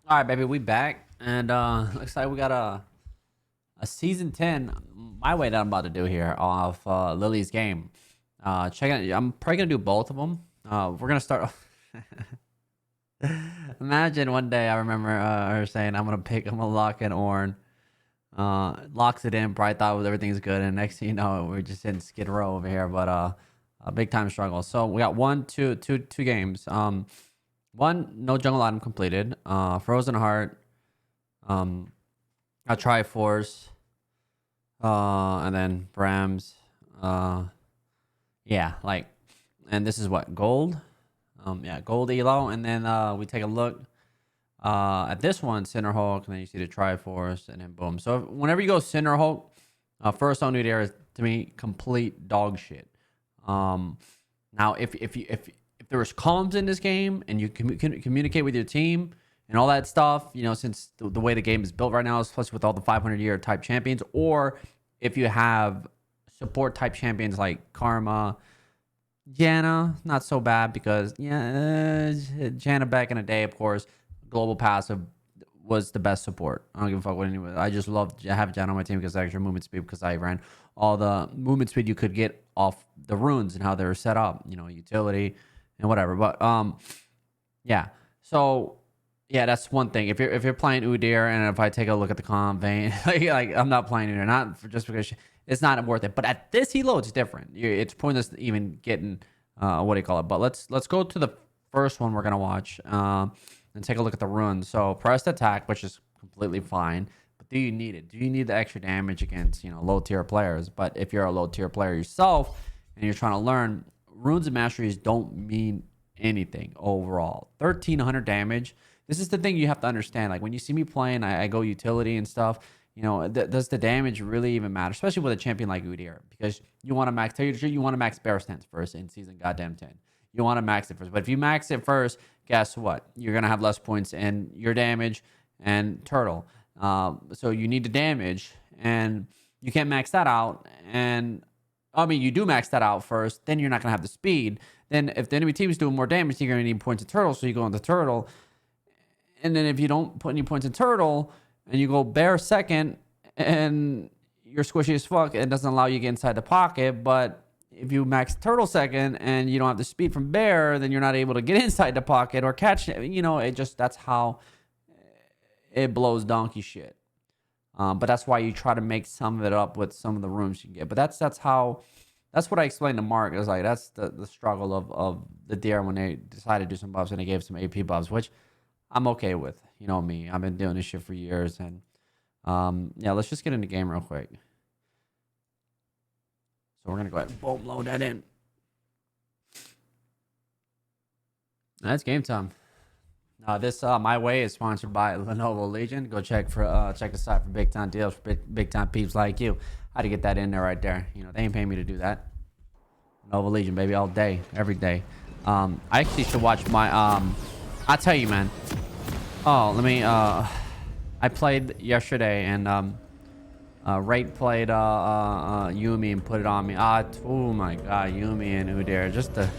All right, baby, we back, and looks like we got a season 10 my way that I'm about to do here off Lily's game. Check it. I'm probably gonna do both of them. We're gonna start. Imagine one day I remember her saying I'm gonna lock in Orn. Locks it in. Probably thought everything's good, and next thing you know, we're just in Skid Row over here. But a big time struggle. So we got two games. One, no jungle item completed. Frozen Heart. A Triforce. And then Brams. Yeah, like, and this is what, gold? Yeah, gold elo. And then we take a look at this one, Cinder Hulk, and then you see the Triforce, and then boom. So whenever you go Cinder Hulk, first on Udyr is, to me, complete dog shit. Now if there was comms in this game and you can communicate with your team and all that stuff, you know, since the way the game is built right now, especially with all the 500-year type champions, or if you have support type champions like Karma, Janna, not so bad because, yeah, Janna back in the day, of course, global passive was the best support. I don't give a fuck what anyone. I just love to have Janna on my team because of extra movement speed, because I ran all the movement speed you could get off the runes and how they were set up, you know, utility and whatever. But yeah. So yeah, that's one thing. If you're playing Udyr, and if I take a look at the comp vein, like I'm not playing Udyr, not for, just because it's not worth it. But at this elo, it's different. It's pointless even getting what do you call it? But let's go to the first one we're gonna watch and take a look at the runes. So pressed attack, which is completely fine. But do you need it? Do you need the extra damage against, you know, low tier players? But if you're a low tier player yourself and you're trying to learn, runes and masteries don't mean anything overall. 1300 damage. This is the thing you have to understand. Like when you see me playing, I go utility and stuff. You know, does the damage really even matter? Especially with a champion like Udyr, because you want to max. Tell you the truth, you want to max bear stance first in season goddamn 10. You want to max it first. But if you max it first, guess what? You're gonna have less points in your damage and turtle. So you need the damage, and you can't max that out. And I mean, you do max that out first, then you're not gonna have the speed. Then if the enemy team is doing more damage, you're gonna need points in turtle, so you go into turtle. And then if you don't put any points in turtle and you go bear second and you're squishy as fuck, it doesn't allow you to get inside the pocket. But if you max turtle second and you don't have the speed from bear, then you're not able to get inside the pocket or catch it. You know, it just, that's how it blows donkey shit. But that's why you try to make some of it up with some of the rooms you get. But that's what I explained to Mark. It was like, that's the struggle of the deer when they decided to do some buffs and they gave some AP buffs, which I'm okay with. You know me. I've been doing this shit for years. And yeah, let's just get into the game real quick. So we're going to go ahead and boom, load that in. That's game time. This My Way is sponsored by Lenovo Legion. Go check the site for big time deals for big time peeps like you. How to get that in there right there. You know, they ain't paying me to do that. Lenovo Legion, baby, all day, every day. I actually should watch my I'll tell you, man. Oh, let me I played yesterday, and Rate played Yuumi and put it on me. Oh my god, Yuumi and Udyr, just the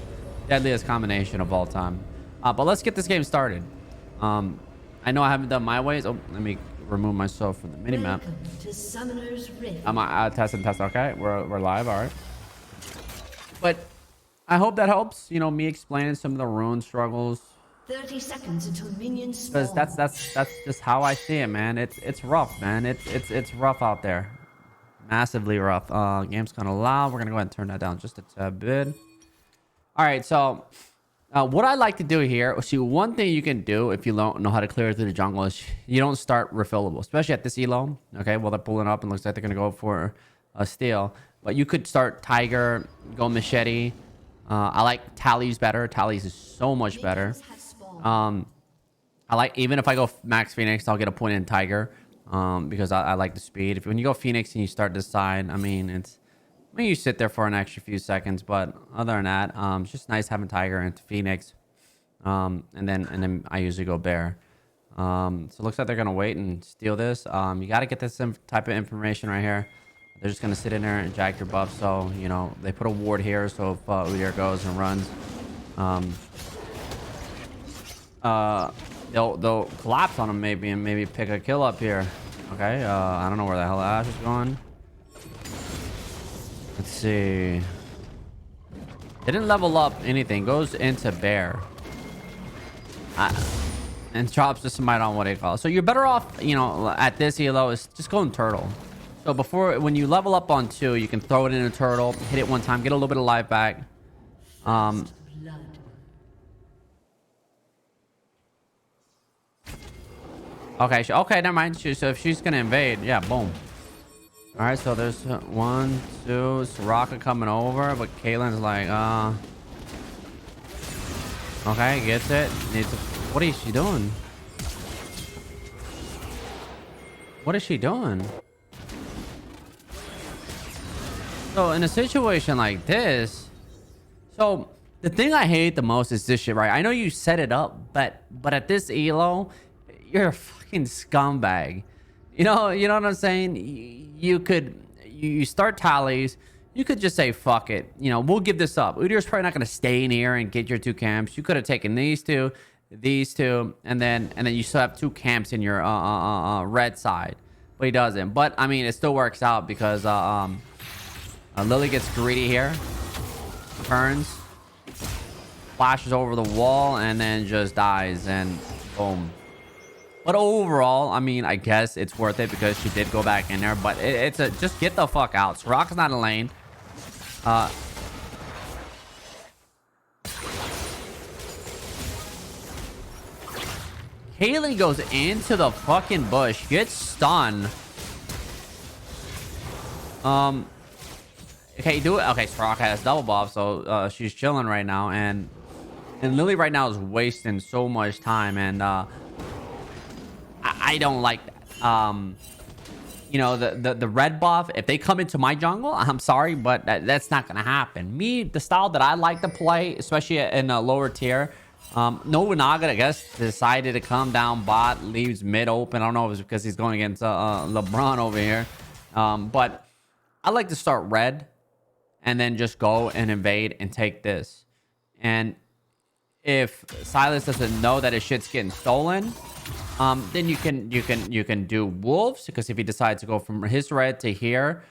deadliest combination of all time. But let's get this game started. I know I haven't done my ways. Oh, let me remove myself from the minimap. I'm testing. Okay, we're live. All right. But I hope that helps. You know, me explaining some of the rune struggles. 30 seconds until minions spawn. Because that's just how I see it, man. It's rough, man. It's rough out there. Massively rough. Game's kind of loud. We're gonna go ahead and turn that down just a tad bit. All right, so what I like to do here, see, one thing you can do if you don't know how to clear through the jungle is you don't start refillable, especially at this elo. Okay, well, they're pulling up and looks like they're gonna go for a steal, but you could start Tiger, go Machete. I like Tally's better. Tally's is so much better. I like, even if I go max Phoenix, I'll get a point in Tiger because I like the speed. When you go Phoenix and you start this side, I mean, you sit there for an extra few seconds, but other than that, it's just nice having Tiger and Phoenix. And then I usually go Bear. So it looks like they're gonna wait and steal this. You got to get this type of information right here. They're just gonna sit in there and jack your buff. So you know they put a ward here, so if Udyr goes and runs, they'll collapse on him maybe and maybe pick a kill up here. Okay, I don't know where the hell Ash is going. Let's see. Didn't level up anything. Goes into bear. And drops the smite on what they call it. So you're better off, you know, at this elo is just going turtle. So before, when you level up on 2, you can throw it in a turtle, hit it one time, get a little bit of life back. Okay, okay, never mind. So if she's gonna invade, yeah, boom. All right, so there's 1, 2, Soraka coming over, but Caitlyn's like, okay, gets it. Needs to, what is she doing? What is she doing? So in a situation like this, so the thing I hate the most is this shit, right? I know you set it up, but at this elo, you're a fucking scumbag. You know what I'm saying? You start tallies. You could just say fuck it. You know, we'll give this up. Udyr's probably not gonna stay in here and get your 2 camps. You could have taken these two, and then you still have 2 camps in your red side, but he doesn't. But I mean, it still works out because Lily gets greedy here, turns, flashes over the wall, and then just dies, and boom. But overall, I mean, I guess it's worth it because she did go back in there. But it's a just get the fuck out. Soraka's not in lane. Haley goes into the fucking bush, gets stunned. Okay, do it. Okay, Soraka has double buff, so she's chilling right now, and Lily right now is wasting so much time, and I don't like that. You know, the red buff, if they come into my jungle, I'm sorry, but that's not gonna happen. Me, the style that I like to play, especially in a lower tier, Nobunaga, I guess, decided to come down bot, leaves mid open. I don't know if it's because he's going against LeBron over here, but I like to start red and then just go and invade and take this. And if Silas doesn't know that his shit's getting stolen, then you can do wolves, because if he decides to go from his red to here,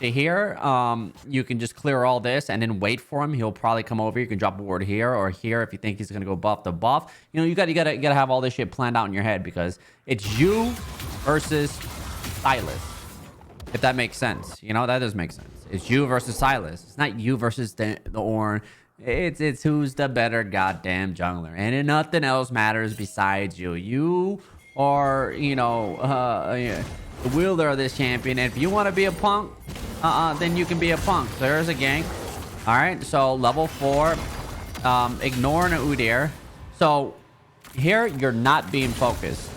you can just clear all this and then wait for him. He'll probably come over. You can drop a ward here or here if you think he's gonna go buff to buff. You know, you gotta have all this shit planned out in your head, because it's you versus Silas. If that makes sense, you know, that does make sense. It's you versus Silas. It's not you versus the Ornn. It's who's the better goddamn jungler, and nothing else matters besides you. You are, you know, the wielder of this champion. And if you want to be a punk, then you can be a punk. There's a gank. All right, so level 4, ignoring Udyr. So here you're not being focused.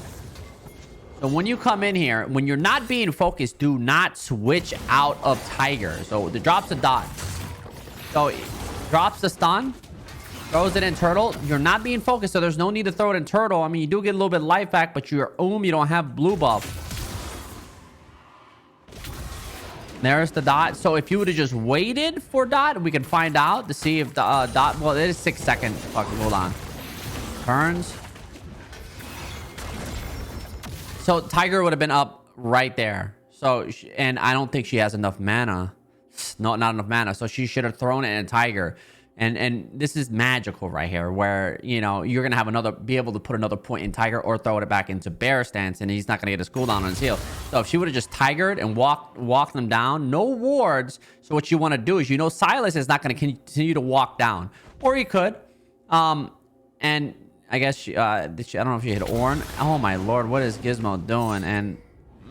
So when you come in here, when you're not being focused, do not switch out of Tiger. So the drops a dot. So drops the stun, throws it in turtle. You're not being focused, so there's no need to throw it in turtle. I mean, you do get a little bit of life back, but you're you don't have blue buff. There's the dot. So if you would have just waited for dot, we can find out to see if the dot, well, it is 6 seconds. Fuck, hold on. Turns. So Tiger would have been up right there. So, and I don't think she has enough mana. No, not enough mana. So she should have thrown it in Tiger. And this is magical right here, where, you know, you're going to have be able to put another point in Tiger or throw it back into bear stance, and he's not going to get his cooldown on his heal. So if she would have just tigered and walked them down, no wards. So what you want to do is, you know, Silas is not going to continue to walk down, or he could. And I guess she, I don't know if she hit Ornn. Oh my lord, what is Gizmo doing? And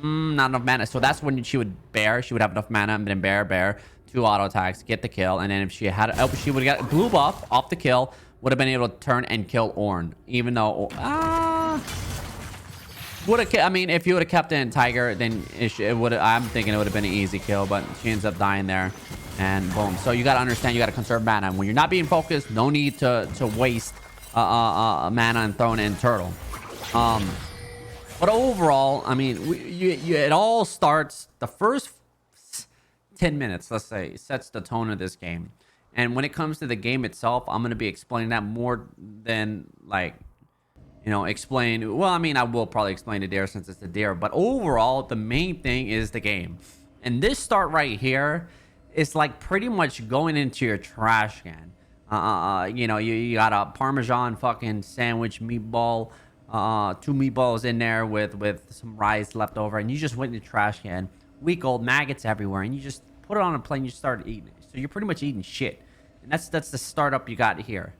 not enough mana. So that's when she would bear. She would have enough mana and then bear. 2 auto attacks, get the kill, and then if she had, she would have got blue buff off the kill. Would have been able to turn and kill Ornn, even though would have. I mean, if you would have kept it in Tiger, then it would. I'm thinking it would have been an easy kill, but she ends up dying there, and boom. So you got to understand, you got to conserve mana, and when you're not being focused, no need to waste mana and throwing it in turtle. But overall, I mean, it all starts, the first 10 minutes, let's say, sets the tone of this game. And when it comes to the game itself, I'm going to be explaining that more than like you know, explain. Well, I mean, I will probably explain the Udyr since it's the Udyr, but overall, the main thing is the game. And this start right here is like pretty much going into your trash can. You know, you got a Parmesan fucking sandwich meatball, two meatballs in there with some rice left over, and you just went in the trash can. Week old maggots everywhere, and you just put it on a plate and you start eating it. So you're pretty much eating shit. And that's the startup you got here.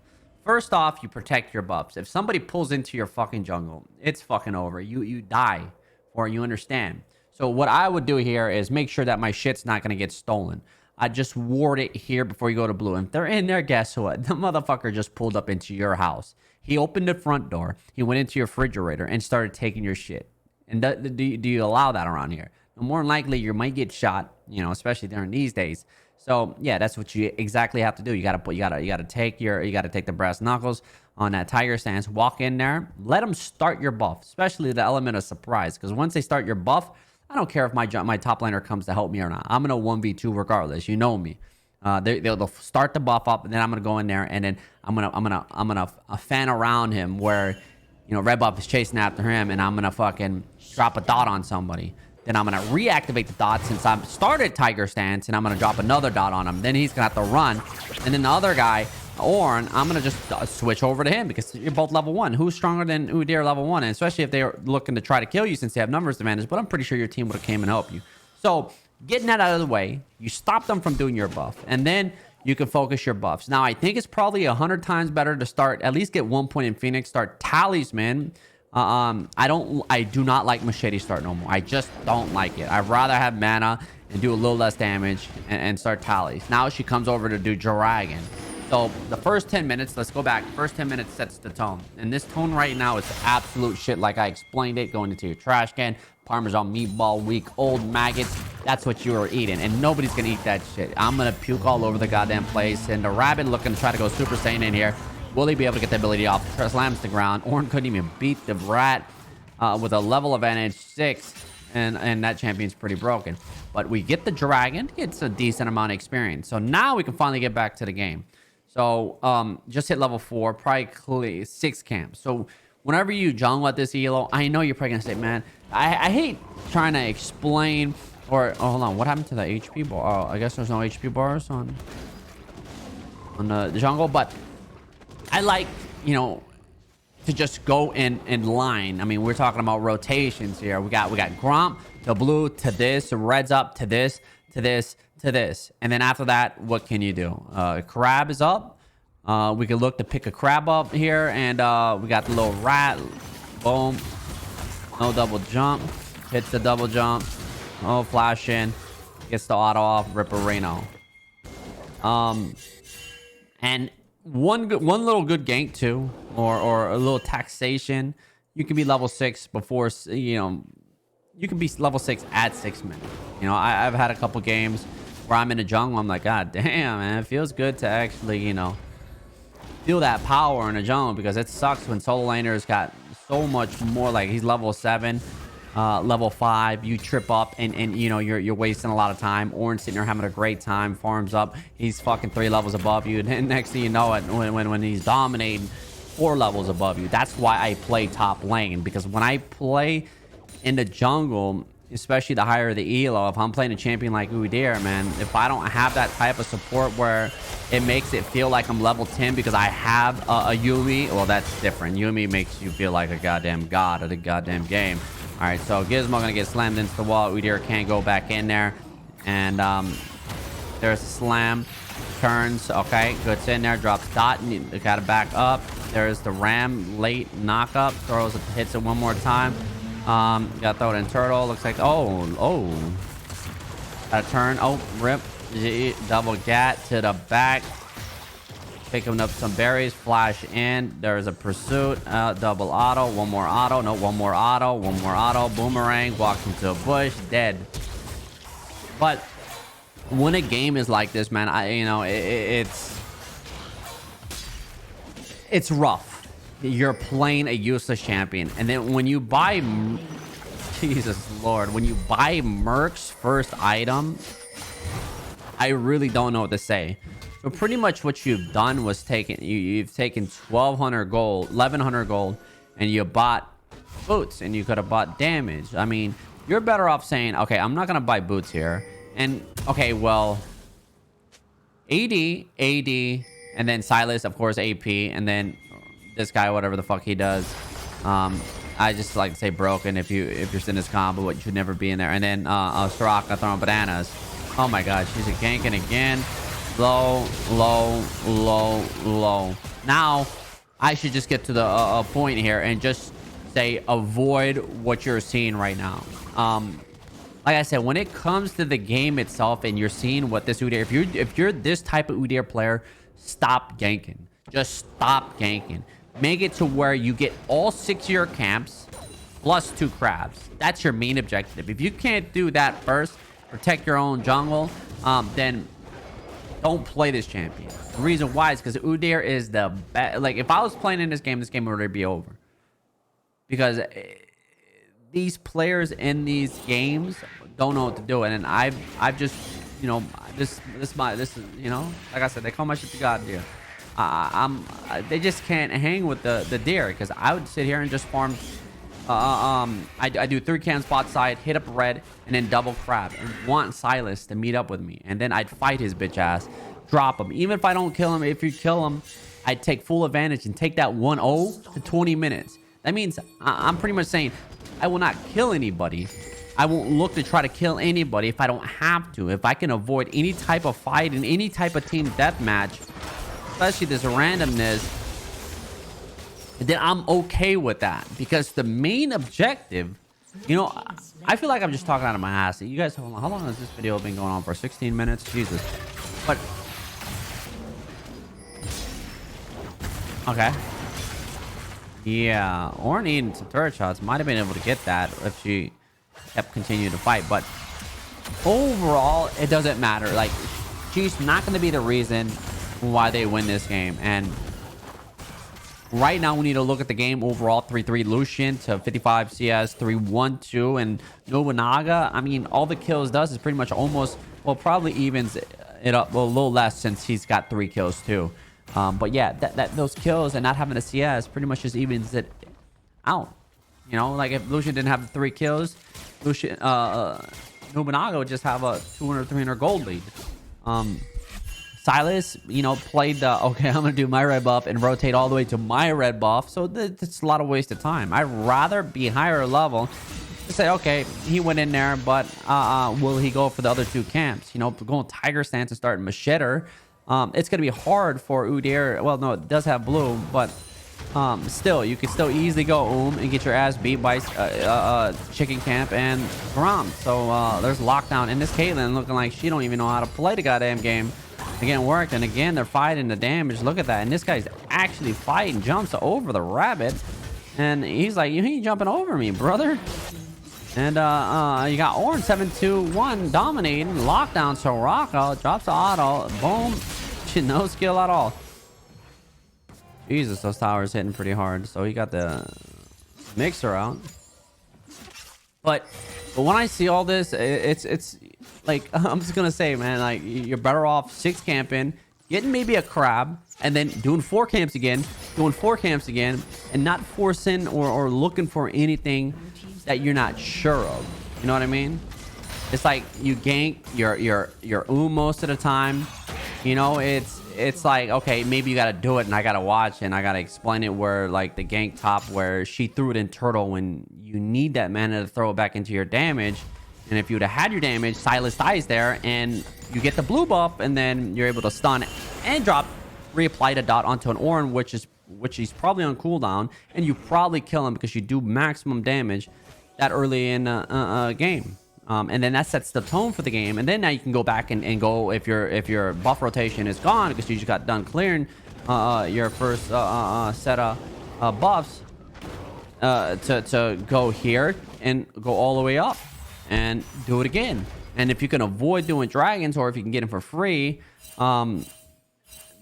First off, you protect your buffs. If somebody pulls into your fucking jungle, it's fucking over. You die, or you understand. So what I would do here is make sure that my shit's not gonna get stolen. I just ward it here before you go to blue. And if they're in there, guess what? The motherfucker just pulled up into your house. He opened the front door. He went into your refrigerator and started taking your shit. And do you allow that around here? More than likely, you might get shot. You know, especially during these days. So yeah, that's what you exactly have to do. You gotta take the brass knuckles on that tiger stance. Walk in there, let them start your buff, especially the element of surprise. Because once they start your buff, I don't care if my top laner comes to help me or not. I'm gonna 1v2 regardless. You know me. They'll start the buff up, and then I'm gonna go in there, and then I'm gonna fan around him where, you know, red buff is chasing after him, and I'm gonna fucking drop a dot on somebody. Then I'm going to reactivate the dot since I've started Tiger Stance, and I'm going to drop another dot on him. Then he's going to have to run. And then the other guy, Ornn, I'm going to just switch over to him because you're both level 1. Who's stronger than Udyr level 1? And especially if they're looking to try to kill you since they have numbers advantage. But I'm pretty sure your team would have came and helped you. So getting that out of the way, you stop them from doing your buff. And then you can focus your buffs. Now, I think it's probably 100 times better to start, at least get 1 point in Phoenix, start Talisman. I do not like Machete start no more. I just don't like it. I'd rather have mana and do a little less damage and start tallies. Now she comes over to do Dragon. So the first 10 minutes, let's go back. First 10 minutes sets the tone. And this tone right now is absolute shit like I explained it. Going into your trash can, Parmesan meatball, week old maggots. That's what you were eating. And nobody's going to eat that shit. I'm going to puke all over the goddamn place. And the rabbit looking to try to go Super Saiyan in here. Will he be able to get the ability off? Slams the ground. Ornn couldn't even beat the rat with a level advantage 6. And that champion's pretty broken. But we get the dragon. It's a decent amount of experience. So now we can finally get back to the game. So just hit level 4. Probably 6 camps. So whenever you jungle at this elo, I know you're probably going to say, man, I hate trying to explain. Or, oh, hold on. What happened to the HP bar? Oh, I guess there's no HP bars on the jungle. But I like, you know, to just go in line. I mean, we're talking about rotations here. We got Gromp to blue to this, red's up to this, to this, to this. And then after that, what can you do? Crab is up. We can look to pick a crab up here. And we got the little rat. Boom. No double jump. Hits the double jump. Oh, flash in. Gets the auto off. Rip a Reno. And one little good gank too, or a little taxation. You can be level 6 before, you know, you can be level 6 at 6 minutes. You know, I've had a couple games where I'm in the jungle. I'm like, God damn, man, it feels good to actually, you know, feel that power in the jungle, because it sucks when solo laners got so much more. Like, he's level 7. Level 5, you trip up and you know you're wasting a lot of time. Ornn's sitting there having a great time, farms up, he's fucking 3 levels above you, and then next thing you know it, when he's dominating 4 levels above you. That's why I play top lane, because when I play in the jungle, especially the higher the elo, if I'm playing a champion like Udyr, man, if I don't have that type of support where it makes it feel like I'm level 10 because I have a Yuumi, well, that's different. Yuumi makes you feel like a goddamn god of the goddamn game. All right, so Gizmo gonna get slammed into the wall. Udyr can't go back in there. And there's a slam. Turns. Okay, goods in there. Drops dot. And you gotta back up. There's the ram. Late knockup. Throws it, hits it one more time. Gotta throw it in turtle. Looks like, oh. Gotta turn. Oh, rip. Double gat to the back. Picking up some berries, flash in. There's a pursuit, double auto, one more auto, no, one more auto, boomerang, walks into a bush, dead. But when a game is like this, man, it's rough. You're playing a useless champion, and then when you buy, Jesus Lord, when you buy Merc's first item, I really don't know what to say. So pretty much what you've done was you've taken 1100 gold, and you bought boots, and you could have bought damage. I mean, you're better off saying, okay, I'm not gonna buy boots here. And okay, well, AD, and then Silas, of course, AP, and then this guy, whatever the fuck he does. I just like to say broken if you're in this combo, but you should never be in there. And then Soraka throwing bananas. Oh my god, she's a ganking again. Low. Now I should just get to the point here and just say avoid what you're seeing right now. Like I said, when it comes to the game itself and you're seeing what this Udyr, if you're this type of Udyr player, stop ganking. Just stop ganking. Make it to where you get all 6 of your camps plus 2 crabs. That's your main objective. If you can't do that first, protect your own jungle, then don't play this champion. The reason why is because Udyr is the best. Like, if I was playing in this game would already be over. Because these players in these games don't know what to do. And I've just, you know, this is, you know, like I said, they call my shit the god deer. They just can't hang with the deer, because I would sit here and just farm. I do 3 cans bot side, hit up red, and then double crab, and want Silas to meet up with me, and then I'd fight his bitch ass, drop him. Even if I don't kill him, if you kill him, I'd take full advantage and take that 1-0 to 20 minutes. That means I'm pretty much saying I will not kill anybody. I won't look to try to kill anybody if I don't have to. If I can avoid any type of fight in any type of team deathmatch, especially this randomness, then I'm okay with that. Because the main objective, you know, I feel like I'm just talking out of my ass. You guys, hold on, how long has this video been going on for? 16 minutes? Jesus. But okay. Yeah, Ornn needing some turret shots. Might have been able to get that if she kept continuing to fight. But overall, it doesn't matter. Like, she's not going to be the reason why they win this game. And right now, we need to look at the game overall. 3-3 Lucian to 55 CS, 3-1-2. And Nobunaga, I mean, all the kills does is pretty much almost, well, probably evens it up, well, a little less since he's got 3 kills too. But yeah, those kills and not having a CS pretty much just evens it out. You know, like if Lucian didn't have the 3 kills, Lucian, Nobunaga would just have a 200, 300 gold lead. Silas, you know, played the, okay, I'm going to do my red buff and rotate all the way to my red buff. So that's a lot of waste of time. I'd rather be higher level to say, okay, he went in there, but will he go for the other 2 camps? You know, going Tiger Stance and starting Machete. It's going to be hard for Udyr. Well, no, it does have blue, but still, you can still easily go and get your ass beat by Chicken Camp and Grom. So there's lockdown. And this Caitlyn looking like she don't even know how to play the goddamn game. Again, worked. And again, they're fighting the damage. Look at that. And this guy's actually fighting. Jumps over the rabbit. And he's like, you ain't jumping over me, brother. And you got Ornn 7-2-1 dominating. Lockdown Soraka. Drops the auto. Boom. No skill at all. Jesus, those towers hitting pretty hard. So he got the mixer out. But when I see all this, it's like, I'm just gonna say, man, like, you're better off 6 camping, getting maybe a crab, and then doing 4 camps again, and not forcing or looking for anything that you're not sure of. You know what I mean? It's like you gank your most of the time. You know, it's like, okay, maybe you gotta do it and I gotta watch and I gotta explain it, where like the gank top where she threw it in turtle when you need that mana to throw it back into your damage. And if you would have had your damage, Silas dies there and you get the blue buff, and then you're able to stun and drop, reapply the dot onto an Ornn, which he's probably on cooldown, and you probably kill him because you do maximum damage that early in a game. And then that sets the tone for the game. And then now you can go back and go, if your buff rotation is gone because you just got done clearing your first set of buffs, to go here and go all the way up and do it again. And if you can avoid doing dragons, or if you can get them for free, then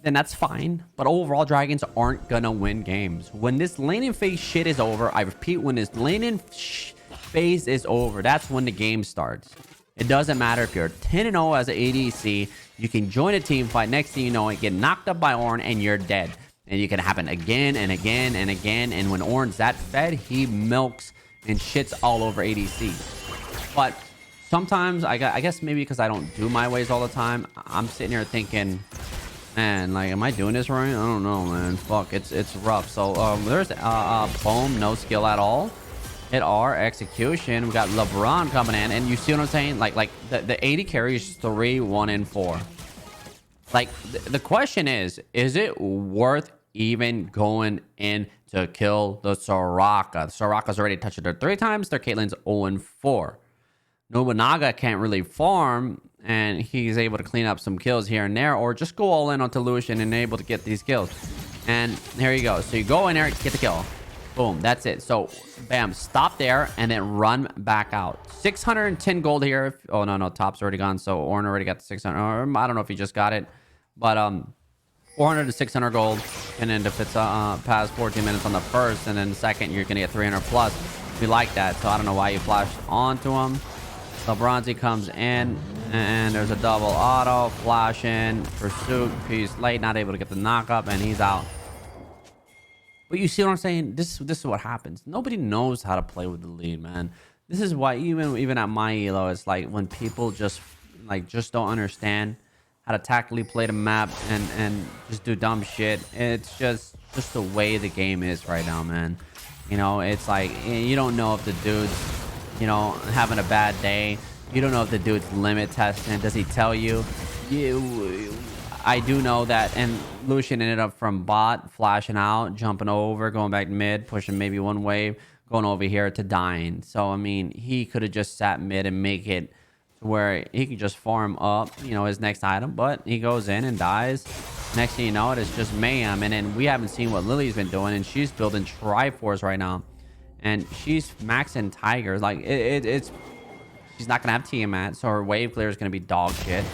that's fine. But overall, dragons aren't gonna win games. When this laning phase shit is over, I repeat, when this laning phase is over, that's when the game starts. It doesn't matter if you're 10-0 as an ADC. You can join a team fight, next thing you know it, get knocked up by Ornn and you're dead. And it can happen again and again and again. And when Oran's that fed, he milks and shits all over ADC. But sometimes, I guess maybe because I don't do my ways all the time, I'm sitting here thinking, man, like, am I doing this right? I don't know, man. Fuck, it's rough. So there's boom, no skill at all. Hit R, execution. We got LeBron coming in, and you see what I'm saying? Like the 80 carries 3, 1, and 4. Like the question is it worth even going in to kill the Soraka? The Soraka's already touched her 3 times. Their Caitlyn's 0 and 4. Nobunaga can't really farm, and he's able to clean up some kills here and there, or just go all in onto Lucian and able to get these kills. And here you go. So you go in there, get the kill. Boom, that's it. So bam, stop there and then run back out. 610 gold here. Oh no, top's already gone. So Ornn already got the 600. I don't know if he just got it, but 400 to 600 gold. And then if it's past 14 minutes on the first, and then the second, you're gonna get 300 plus. We like that. So I don't know why you flashed onto him. LeBronzi comes in, and there's a double auto, flash in, pursuit, piece late, not able to get the knock up, and he's out. But you see what I'm saying? This is what happens. Nobody knows how to play with the lead, man. This is why even at my elo, it's like when people just don't understand how to tactically play the map and just do dumb shit. It's just the way the game is right now, man. You know, it's like you don't know if the dude's, you know, having a bad day. You don't know if the dude's limit testing. Does he tell you? I do know that, and Lucian ended up from bot, flashing out, jumping over, going back mid, pushing maybe one wave, going over here to dying. So, I mean, he could have just sat mid and make it to where he could just farm up, you know, his next item, but he goes in and dies. Next thing you know, it's just mayhem. And then we haven't seen what Lily's been doing, and she's building Triforce right now. And she's maxing Tigers. Like, it's... She's not going to have Tiamat, so her wave clear is going to be dog shit.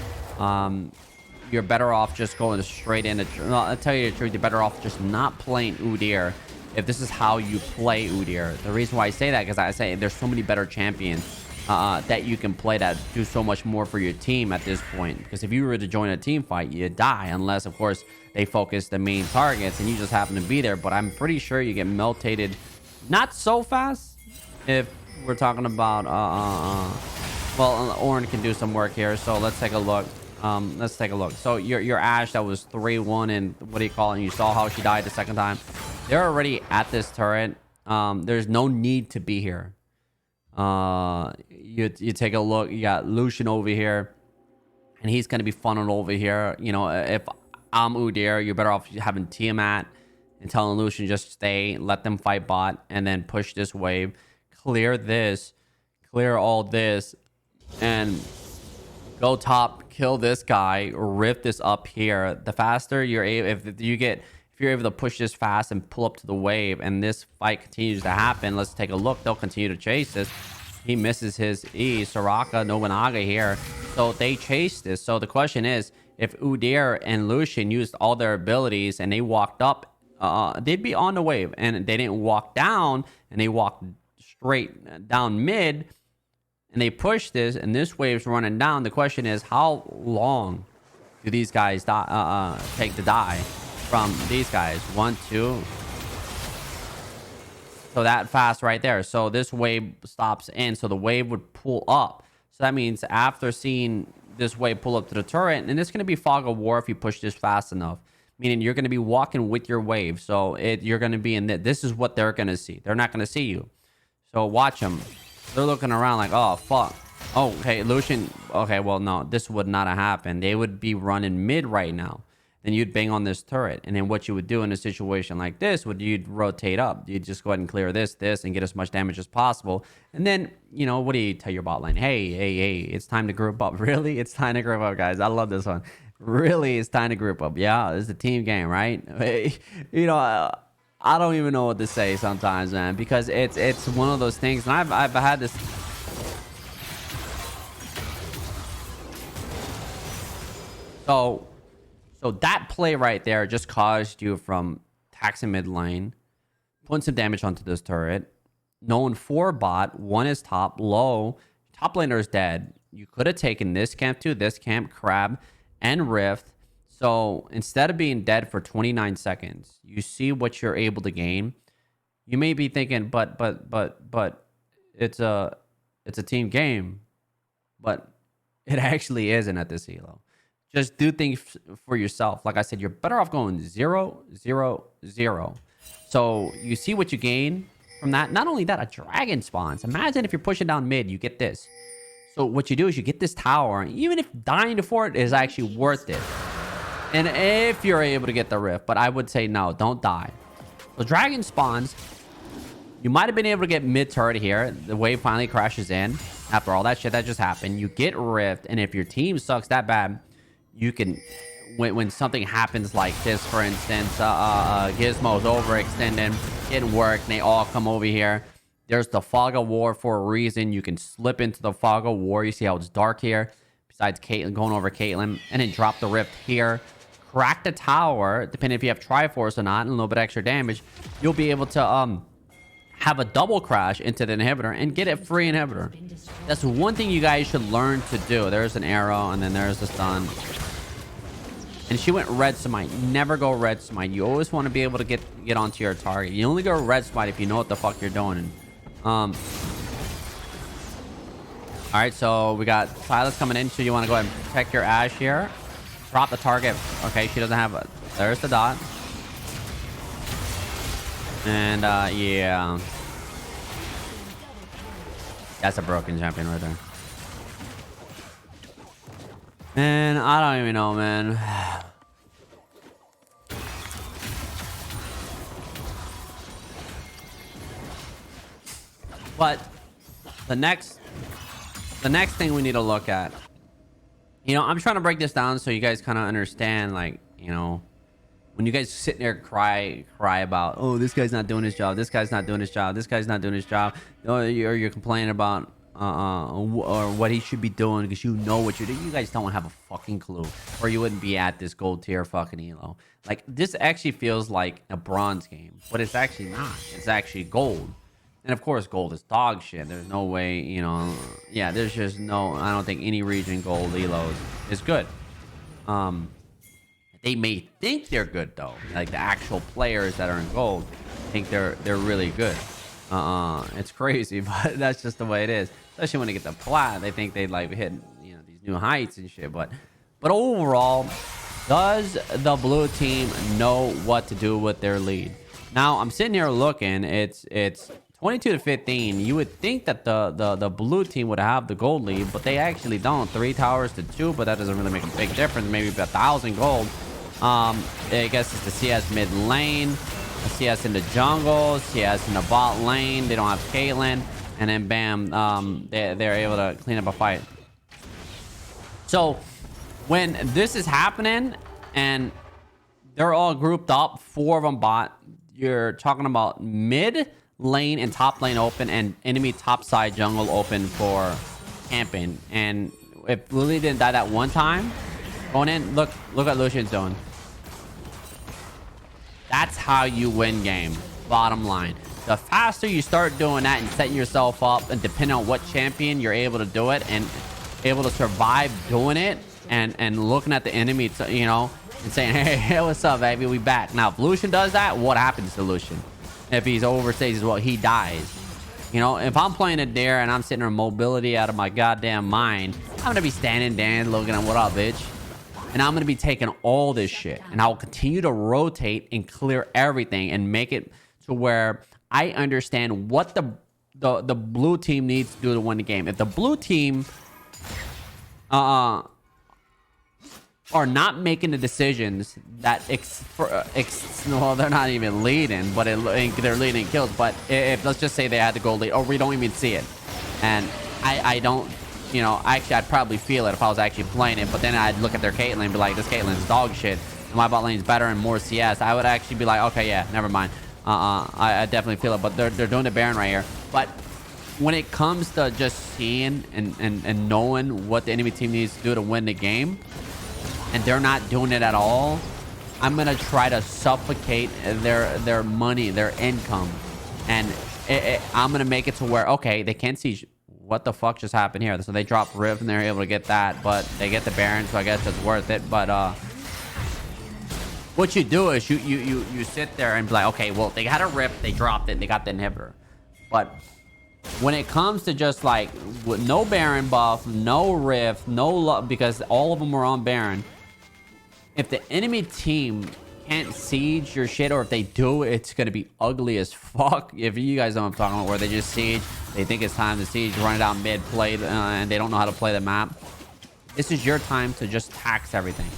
You're better off just going straight into... Well, I'll tell you the truth, you're better off just not playing Udyr if this is how you play Udyr. The reason why I say that, because I say there's so many better champions that you can play that do so much more for your team at this point. Because if you were to join a team fight, you die. Unless, of course, they focus the main targets and you just happen to be there. But I'm pretty sure you get meltated not so fast if we're talking about... well, Ornn can do some work here, so let's take a look. So your Ashe that was 3-1 and what do you call it? And you saw how she died the second time. They're already at this turret. There's no need to be here. You take a look. You got Lucian over here, and he's gonna be funneled over here. You know, if I'm Udyr, you're better off having Tiamat and telling Lucian just stay, let them fight bot, and then push this wave, clear this, clear all this, and go top, kill this guy, rift this up here. The faster you're able, if you're able to push this fast and pull up to the wave, and this fight continues to happen, let's take a look. They'll continue to chase this. He misses his E. Soraka, Nobunaga here, so they chase this. So the question is, if Udyr and Lucian used all their abilities and they walked up, they'd be on the wave, and they didn't walk down, and they walked straight down mid. And they push this, and this wave's running down. The question is, how long do these guys take to die from these guys? 1, 2. So that fast right there. So this wave stops in. So the wave would pull up. So that means after seeing this wave pull up to the turret, and it's going to be fog of war if you push this fast enough. Meaning you're going to be walking with your wave. So you're going to be in this is what they're going to see. They're not going to see you. So watch them. They're looking around like, oh, fuck. Oh, okay, Lucian. Okay, well, no, this would not have happened. They would be running mid right now. Then you'd bang on this turret. And then what you would do in a situation like this would you'd rotate up. You'd just go ahead and clear this, and get as much damage as possible. And then, you know, what do you tell your bot lane? Hey, it's time to group up. Really? It's time to group up, guys. I love this one. Really, it's time to group up. Yeah, it's a team game, right? You know, I don't even know what to say sometimes, man, because it's one of those things. And I've had this. So that play right there just caused you from taxing mid lane, putting some damage onto this turret. Known 4 bot, 1 is top, low. Top laner is dead. You could have taken this camp too, this camp, crab, and rift. So instead of being dead for 29 seconds, you see what you're able to gain. You may be thinking, but it's a team game, but it actually isn't at this elo. Just do things for yourself. Like I said, you're better off going 0, 0, 0. So you see what you gain from that. Not only that, a dragon spawns. Imagine if you're pushing down mid, you get this. So what you do is you get this tower, even if dying for it is actually worth it. And if you're able to get the rift, but I would say no, don't die. So dragon spawns. You might have been able to get mid turret here. The wave finally crashes in after all that shit that just happened. You get rift, and if your team sucks that bad, you can, when something happens like this, for instance, Gizmo's overextending, getting work, and they all come over here. There's the fog of war for a reason. You can slip into the fog of war. You see how it's dark here. Besides Caitlyn, going over Caitlyn, and then drop the rift here. Crack the tower, depending if you have Triforce or not, and a little bit extra damage. You'll be able to have a double crash into the inhibitor and get it free inhibitor. That's one thing you guys should learn to do. There's an arrow, and then there's the stun. And she went red smite. Never go red smite. You always want to be able to get onto your target. You only go red smite if you know what the fuck you're doing. All right, so we got Silas coming in. So you want to go ahead and protect your Ashe here. Drop the target. Okay, she doesn't have a... There's the dot. And yeah, that's a broken champion right there. And I don't even know, man. But the next thing we need to look at, you know, I'm trying to break this down so you guys kind of understand, like, you know, when you guys sit there cry about, oh, this guy's not doing his job, this guy's not doing his job, this guy's not doing his job, or you're complaining about or what he should be doing because you know what you're doing. You guys don't have a fucking clue, or you wouldn't be at this gold tier fucking elo. Like, this actually feels like a bronze game, but it's actually not. It's actually gold. And of course, gold is dog shit. There's no way, you know, yeah, there's just no, I don't think any region gold elo is good. They may think they're good though. Like the actual players that are in gold think they're really good. It's crazy, but that's just the way it is. Especially when they get the plat, they think they like hit, you know, these new heights and shit. But overall, does the blue team know what to do with their lead? Now I'm sitting here looking. It's 22-15. You would think that the blue team would have the gold lead, but they actually don't. 3 towers to 2, but that doesn't really make a big difference. Maybe 1,000 gold. I guess it's the CS mid lane, CS in the jungle, CS in the bot lane. They don't have Caitlyn, and then bam, they're able to clean up a fight. So when this is happening and they're all grouped up, 4 of them bot, you're talking about mid lane and top lane open, and enemy top side jungle open for camping. And if Lily didn't die that one time going in, look what Lucian's doing. That's how you win game. Bottom line, the faster you start doing that and setting yourself up, and depending on what champion you're able to do it and able to survive doing it, and looking at the enemy, you know, and saying, hey, what's up, baby, we back. Now if Lucian does that, what happens to Lucian? If he's overstages, well, he dies. You know, if I'm playing a dare and I'm sitting there mobility out of my goddamn mind, I'm gonna be standing there looking at what up, bitch. And I'm gonna be taking all this shit, and I'll continue to rotate and clear everything and make it to where I understand what the blue team needs to do to win the game. If the blue team are not making the decisions that well, they're not even leading, but they're leading kills. But if let's just say they had the gold lead, or we don't even see it, and I don't, you know, actually I'd probably feel it if I was actually playing it. But then I'd look at their Caitlyn and be like, this Caitlyn's dog shit, and my bot lane's better and more CS. I would actually be like, okay, yeah, never mind. I definitely feel it. But they're doing the Baron right here. But when it comes to just seeing and knowing what the enemy team needs to do to win the game, and they're not doing it at all, I'm gonna try to suffocate their money, their income, and I'm gonna make it to where, okay, they can't see what the fuck just happened here. So they drop Riv and they're able to get that, but they get the Baron, so I guess it's worth it. But what you do is you sit there and be like, okay, well, they had a rip, they dropped it, they got the inhibitor. But when it comes to just like with no Baron buff, no rift, because all of them were on Baron. If the enemy team can't siege your shit, or if they do, it's gonna be ugly as fuck. If you guys know what I'm talking about, where they just siege, they think it's time to siege, run it out mid, play, and they don't know how to play the map. This is your time to just tax everything.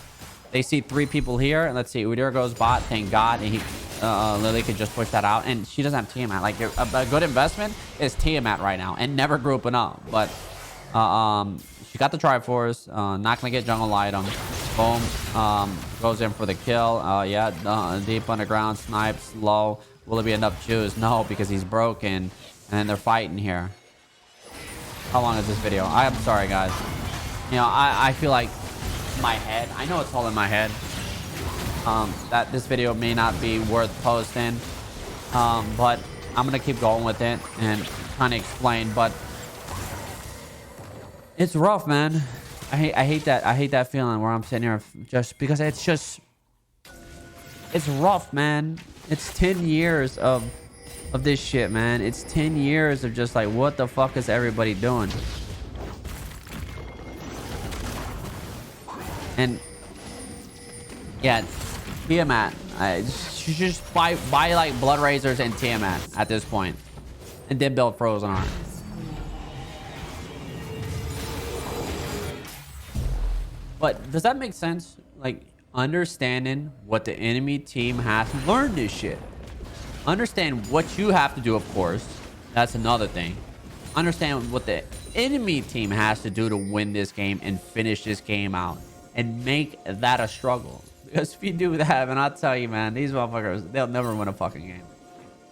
They see 3 people here, and let's see, Udyr goes bot, thank God, and he Lily could just push that out, and she doesn't have Tiamat. Like a good investment is Tiamat right now, and never grouping up. But she got the Triforce, not gonna get jungle item. Boom, goes in for the kill. Yeah, deep underground, snipes low. Will it be enough juice? No, because he's broken, and they're fighting here. How long is this video? I'm sorry, guys. You know, I feel like my head, I know it's all in my head, that this video may not be worth posting, but I'm gonna keep going with it and trying to explain. But it's rough, man. I hate that feeling where I'm sitting here just because it's rough, man. It's 10 years of this shit, man. It's 10 years of just like, what the fuck is everybody doing? And yeah, Tiamat. You just buy like Blood Razors and Tiamat at this point, and then build Frozen Heart. But does that make sense? Like understanding what the enemy team has to learn this shit. Understand what you have to do, of course. That's another thing. Understand what the enemy team has to do to win this game and finish this game out. And make that a struggle. Because if you do that, and I'll tell you, man, these motherfuckers, they'll never win a fucking game.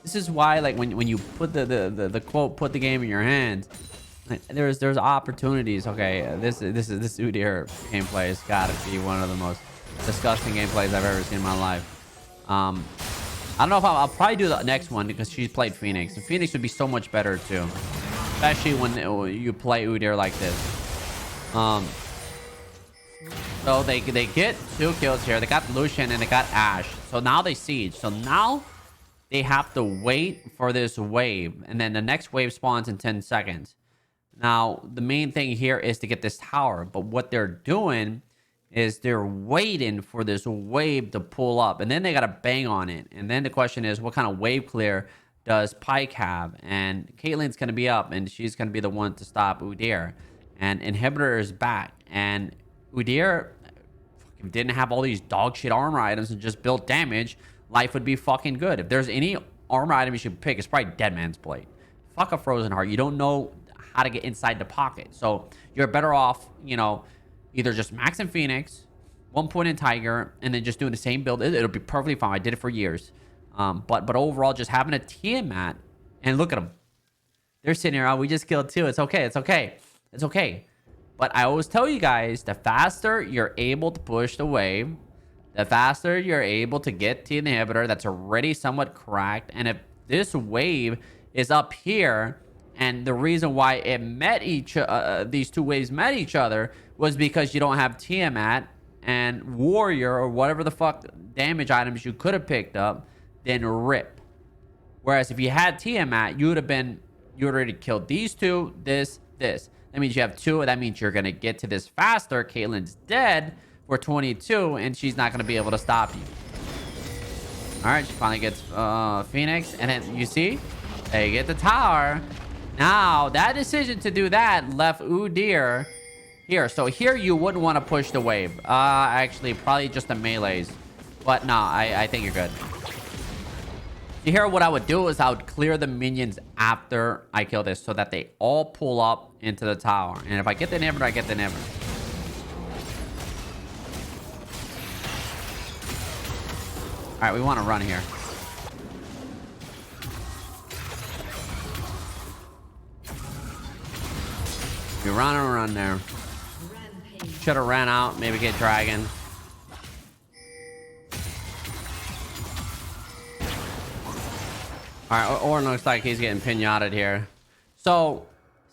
This is why, like, when you put the quote, put the game in your hands, like, there's opportunities. Okay, this Udyr gameplay has got to be one of the most disgusting gameplays I've ever seen in my life. I don't know if I'll probably do the next one because she played Phoenix. And Phoenix would be so much better too, especially when you play Udyr like this. So they get 2 kills here. They got Lucian and they got Ashe. So now they siege. So now they have to wait for this wave. And then the next wave spawns in 10 seconds. Now, the main thing here is to get this tower. But what they're doing is they're waiting for this wave to pull up. And then they got to bang on it. And then the question is, what kind of wave clear does Pyke have? And Caitlyn's going to be up. And she's going to be the one to stop Udyr. And Inhibitor is back. And Udyr didn't have all these dog shit armor items and just built damage, life would be fucking good. If there's any armor item you should pick, it's probably Dead Man's Blade. Fuck a Frozen Heart. You don't know how to get inside the pocket. So you're better off, you know, either just maxing Phoenix, 1 point in Tiger, and then just doing the same build. It'll be perfectly fine. I did it for years. But overall, just having a Tiamat, and look at them. They're sitting here, oh, we just killed 2. It's okay. It's okay. It's okay. But I always tell you guys, the faster you're able to push the wave, the faster you're able to get to the inhibitor that's already somewhat cracked. And if this wave is up here, and the reason why it met these 2 waves met each other was because you don't have Tiamat and Warrior or whatever the fuck damage items you could have picked up, then rip. Whereas if you had Tiamat, you already killed these 2, this. That means you have 2. That means you're going to get to this faster. Caitlyn's dead for 22, and she's not going to be able to stop you. All right, she finally gets Phoenix. And then you see, they get the tower. Now, that decision to do that left Udyr here. So here you wouldn't want to push the wave. Actually, probably just the melees. But no, I think you're good. Here, what I would do is I would clear the minions after I kill this so that they all pull up into the tower. And if I get the inhibitor, I get the inhibitor. All right, we want to run here. We run there. Should have ran out, maybe get dragon. All right, Orn looks like he's getting pinata'd here. So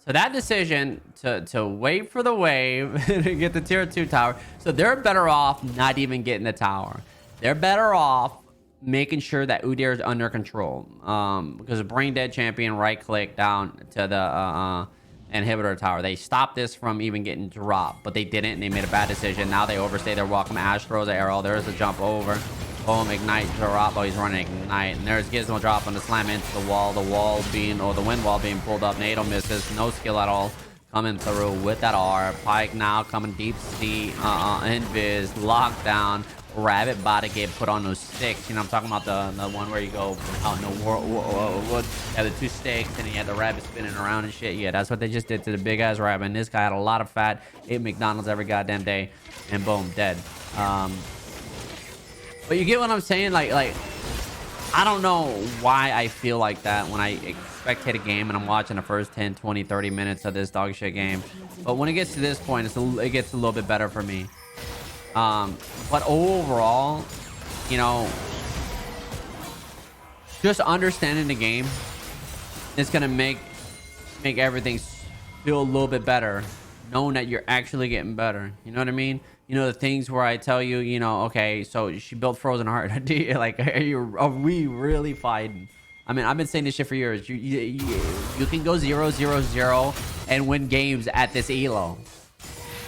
that decision to wait for the wave to get the tier 2 tower. So they're better off not even getting the tower. they're better off making sure that Udyr is under control. Because a brain dead champion right click down to the inhibitor tower. They stopped this from even getting dropped, but they didn't, and they made a bad decision. Now they overstay their welcome. Ash throws an arrow. There's a jump over. Boom, ignite drop. Oh, he's running ignite. And there's Gizmo dropping the slam into the wall. The wall being, or the wind wall being pulled up. NATO misses. No skill at all. Coming through with that R. Pike now coming deep sea. Invis. Lockdown. Rabbit body get put on those sticks. You know, I'm talking about the one where you go out in the world. Yeah, the 2 sticks, and you had the rabbit spinning around and shit. Yeah, that's what they just did to the big ass rabbit. And this guy had a lot of fat. Ate McDonald's every goddamn day, and boom, dead. But you get what I'm saying? Like I don't know why I feel like that when I spectate a game and I'm watching the first 10, 20, 30 minutes of this dog shit game. But when it gets to this point, it gets a little bit better for me. But overall, you know, just understanding the game is gonna make everything feel a little bit better, knowing that you're actually getting better. You know what I mean? You know, the things where I tell you, you know, okay, so she built Frozen Heart. Like, are we really fighting? I mean, I've been saying this shit for years. You can go 0-0-0 and win games at this elo.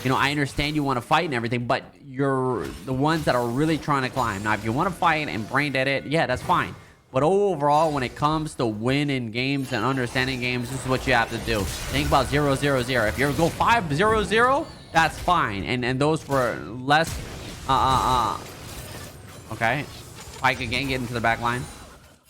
You know, I understand you want to fight and everything, but you're the ones that are really trying to climb. Now, if you want to fight and brain dead it, yeah, that's fine. But overall, when it comes to winning games and understanding games, this is what you have to do. Think about 0-0-0. If you go 5-0-0, that's fine. And those were less. Okay. Pike again, get into the back line.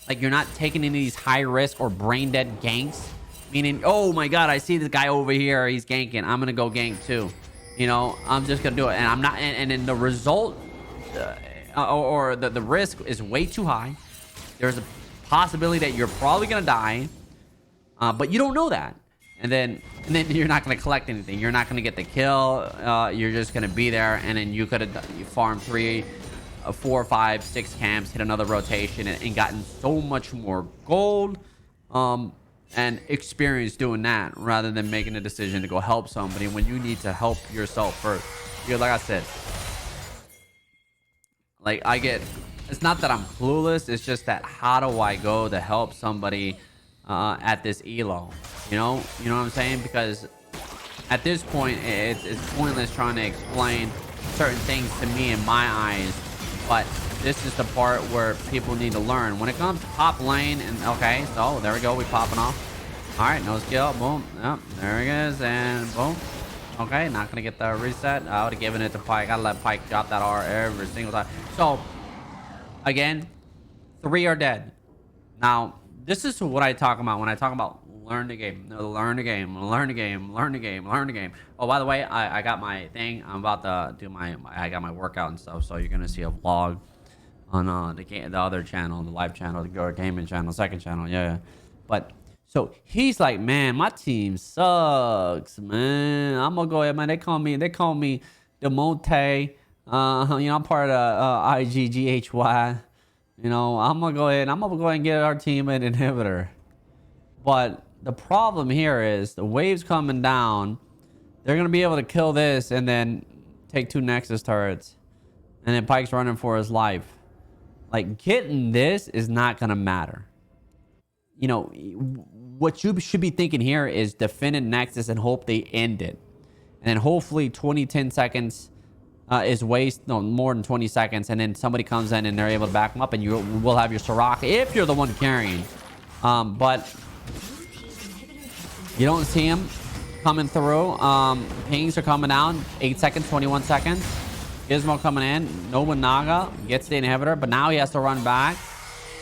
Like, you're not taking any of these high risk or brain dead ganks. Meaning, oh my god, I see this guy over here. He's ganking. I'm gonna go gank too. You know, I'm just gonna do it, and I'm not. And then the result, or the risk is way too high. There's a possibility that you're probably gonna die, but you don't know that. And then you're not gonna collect anything. You're not gonna get the kill. You're just gonna be there, and then you could have farmed 3, 4, 5, 6 camps, hit another rotation, and gotten so much more gold. And experience doing that rather than making a decision to go help somebody when you need to help yourself first. Because like I said, like it's not that I'm clueless, it's just that how do I go to help somebody at this elo? You know what I'm saying? Because at this point it's pointless trying to explain certain things to me in my eyes, but this is the part where people need to learn. When it comes to top lane, and okay, so there we go, we popping off. All right, no skill, boom. Yep, there it is, and boom. Okay, not gonna get the reset. I would have given it to Pike. I let Pike drop that R every single time. So, again, 3 are dead. Now, this is what I talk about when I talk about learn the game. No, learn the game, learn the game, learn the game, learn the game. Oh, by the way, I got my thing. I'm about to do I got my workout and stuff, so you're gonna see a vlog on the other channel, the live channel, the gaming channel, second channel, yeah. But so he's like, man, my team sucks, man. I'm gonna go ahead, man. They call me the Monte. You know, I'm part of IGGHY. You know, I'm gonna go ahead and get our team an inhibitor. But the problem here is the waves coming down. They're gonna be able to kill this and then take 2 Nexus turrets, and then Pike's running for his life. Like, getting this is not gonna matter. You know, what you should be thinking here is defend a Nexus and hope they end it. And then hopefully 10 seconds is waste, no, more than 20 seconds. And then somebody comes in and they're able to back them up, and you will have your Soraka if you're the one carrying. But you don't see him coming through. Pings are coming down. 8 seconds, 21 seconds. Gizmo coming in. Nobunaga gets the inhibitor, but now he has to run back.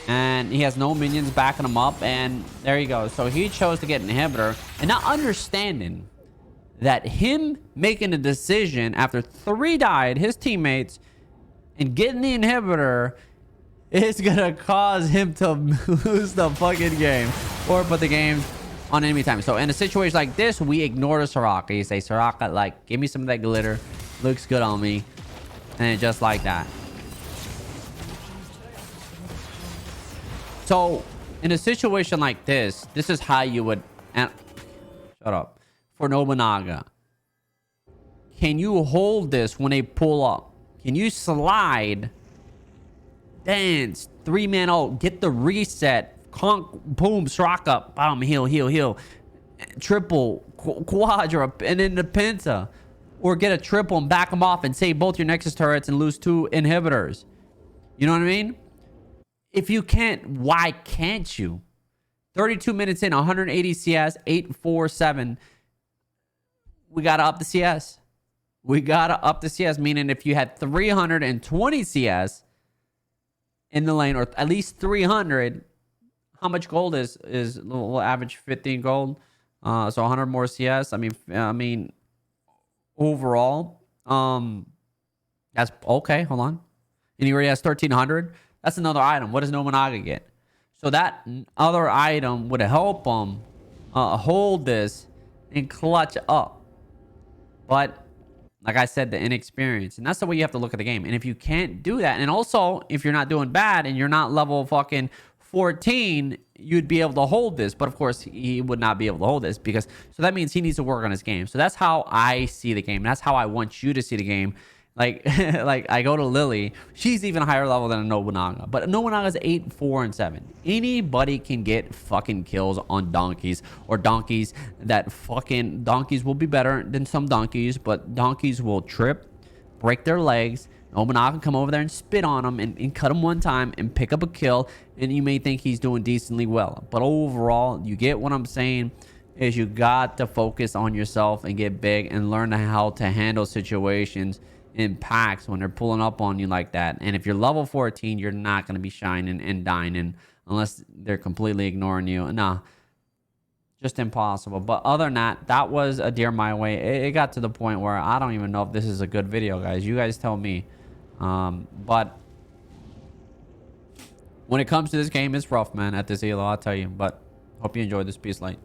And he has no minions backing him up. And there you go. So he chose to get an inhibitor. And not understanding that him making a decision after 3 died, his teammates, and getting the inhibitor is going to cause him to lose the fucking game. Or put the game on enemy time. So in a situation like this, we ignore the Soraka. You say, Soraka, like, give me some of that glitter. Looks good on me. And just like that. So in a situation like this, this is how you would... shut up. For Nobunaga, can you hold this when they pull up? Can you slide dance, 3-man ult, get the reset, conk, boom, struck up, bam, heal, triple, quadra, and then the penta. Or get a triple and back them off and save both your Nexus turrets and lose 2 inhibitors. You know what I mean? If you can't, why can't you? 32 minutes in, 180 CS, 847. We got to up the CS. We got to up the CS, meaning if you had 320 CS in the lane, or at least 300, how much gold is we'll average 15 gold? So 100 more CS. I mean, overall, that's okay. Hold on. And he already has 1300. That's another item. What does Nobunaga get? So that other item would help him hold this and clutch up. But like I said, the inexperience. And that's the way you have to look at the game. And if you can't do that, and also if you're not doing bad and you're not level fucking 14, you'd be able to hold this. But of course, he would not be able to hold this, because so that means he needs to work on his game. So that's how I see the game. That's how I want you to see the game. Like, like I go to Lily. She's even higher level than a Nobunaga. But Nobunaga's 8, 4, and 7. Anybody can get fucking kills on donkeys, or donkeys that fucking... Donkeys will be better than some donkeys, but donkeys will trip, break their legs. Nobunaga can come over there and spit on them and cut him one time and pick up a kill. And you may think he's doing decently well. But overall, you get what I'm saying, is you got to focus on yourself and get big and learn how to handle situations in packs when they're pulling up on you like that. And if you're level 14, you're not going to be shining and dining unless they're completely ignoring you. Nah, just impossible. But other than that, that was a Dear My Way. It got to the point where I don't even know if this is a good video, guys. You guys tell me. But when it comes to this game, it's rough, man, at this elo, I'll tell you. But hope you enjoyed this. Peace, light.